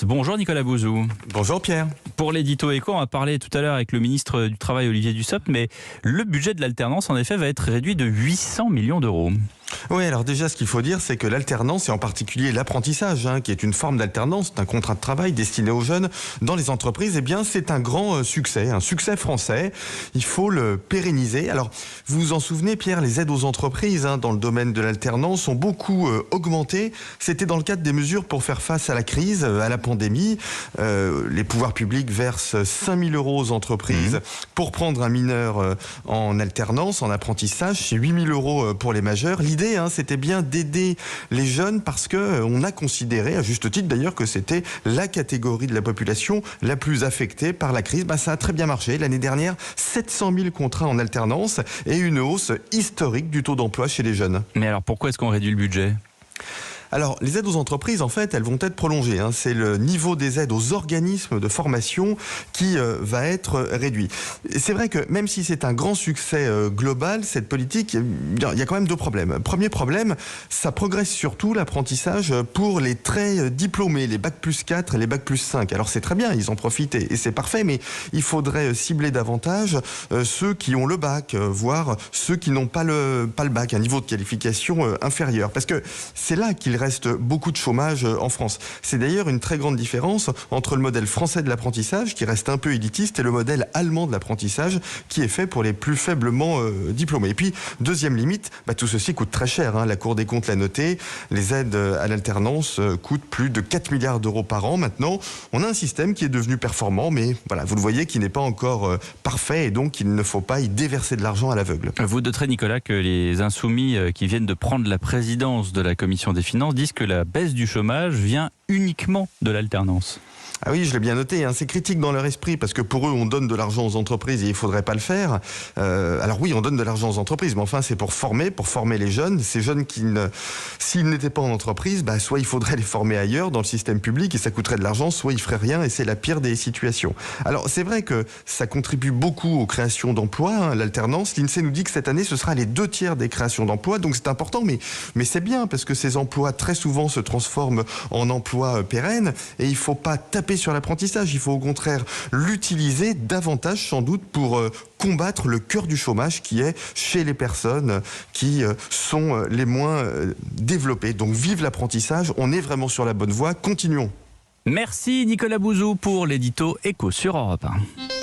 Bonjour Nicolas Bouzou. Bonjour Pierre. Pour l'édito éco, on a parlé tout à l'heure avec le ministre du Travail Olivier Dussopt, mais le budget de l'alternance en effet va être réduit de 800 millions d'euros. Oui, alors déjà, ce qu'il faut dire, c'est que l'alternance, et en particulier l'apprentissage, qui est une forme d'alternance, d'un contrat de travail destiné aux jeunes dans les entreprises, eh bien, c'est un grand succès, un succès français. Il faut le pérenniser. Alors, vous vous en souvenez, Pierre, les aides aux entreprises dans le domaine de l'alternance ont beaucoup augmenté. C'était dans le cadre des mesures pour faire face à la crise, à la pandémie. Les pouvoirs publics versent 5 000 euros aux entreprises pour prendre un mineur en alternance, en apprentissage. C'est 8 000 euros pour les majeurs. L'idée, c'était bien d'aider les jeunes parce que on a considéré, à juste titre d'ailleurs, que c'était la catégorie de la population la plus affectée par la crise. Ça a très bien marché. L'année dernière, 700 000 contrats en alternance et une hausse historique du taux d'emploi chez les jeunes. Mais alors pourquoi est-ce qu'on réduit le budget ? Alors, les aides aux entreprises, en fait, elles vont être prolongées. C'est le niveau des aides aux organismes de formation qui va être réduit. C'est vrai que même si c'est un grand succès global, cette politique, il y a quand même deux problèmes. Premier problème, ça progresse surtout l'apprentissage pour les très diplômés, les bac+4 et les bac+5. Alors c'est très bien, ils en profitent et c'est parfait, mais il faudrait cibler davantage ceux qui ont le bac, voire ceux qui n'ont pas le bac, un niveau de qualification inférieur. Parce que c'est là qu'il reste beaucoup de chômage en France. C'est d'ailleurs une très grande différence entre le modèle français de l'apprentissage, qui reste un peu élitiste, et le modèle allemand de l'apprentissage, qui est fait pour les plus faiblement diplômés. Et puis, deuxième limite, tout ceci coûte très cher. La Cour des comptes l'a noté. Les aides à l'alternance coûtent plus de 4 milliards d'euros par an. Maintenant, on a un système qui est devenu performant, mais voilà, vous le voyez, qui n'est pas encore parfait, et donc il ne faut pas y déverser de l'argent à l'aveugle. Vous noterez, Nicolas, que les insoumis qui viennent de prendre la présidence de la Commission des Finances disent que la baisse du chômage vient uniquement de l'alternance. Ah oui, je l'ai bien noté. C'est critique dans leur esprit parce que pour eux, on donne de l'argent aux entreprises et il faudrait pas le faire. Alors oui, on donne de l'argent aux entreprises, mais enfin, c'est pour former les jeunes. Ces jeunes qui, s'ils n'étaient pas en entreprise, soit il faudrait les former ailleurs dans le système public et ça coûterait de l'argent, soit ils feraient rien et c'est la pire des situations. Alors c'est vrai que ça contribue beaucoup aux créations d'emplois, l'alternance. L'INSEE nous dit que cette année, ce sera les 2/3 des créations d'emplois, donc c'est important, mais c'est bien parce que ces emplois très souvent se transforment en emplois pérennes et il faut pas taper sur l'apprentissage, il faut au contraire l'utiliser davantage sans doute pour combattre le cœur du chômage qui est chez les personnes qui sont les moins développées. Donc vive l'apprentissage, on est vraiment sur la bonne voie, continuons. Merci Nicolas Bouzou pour l'édito Éco sur Europe 1.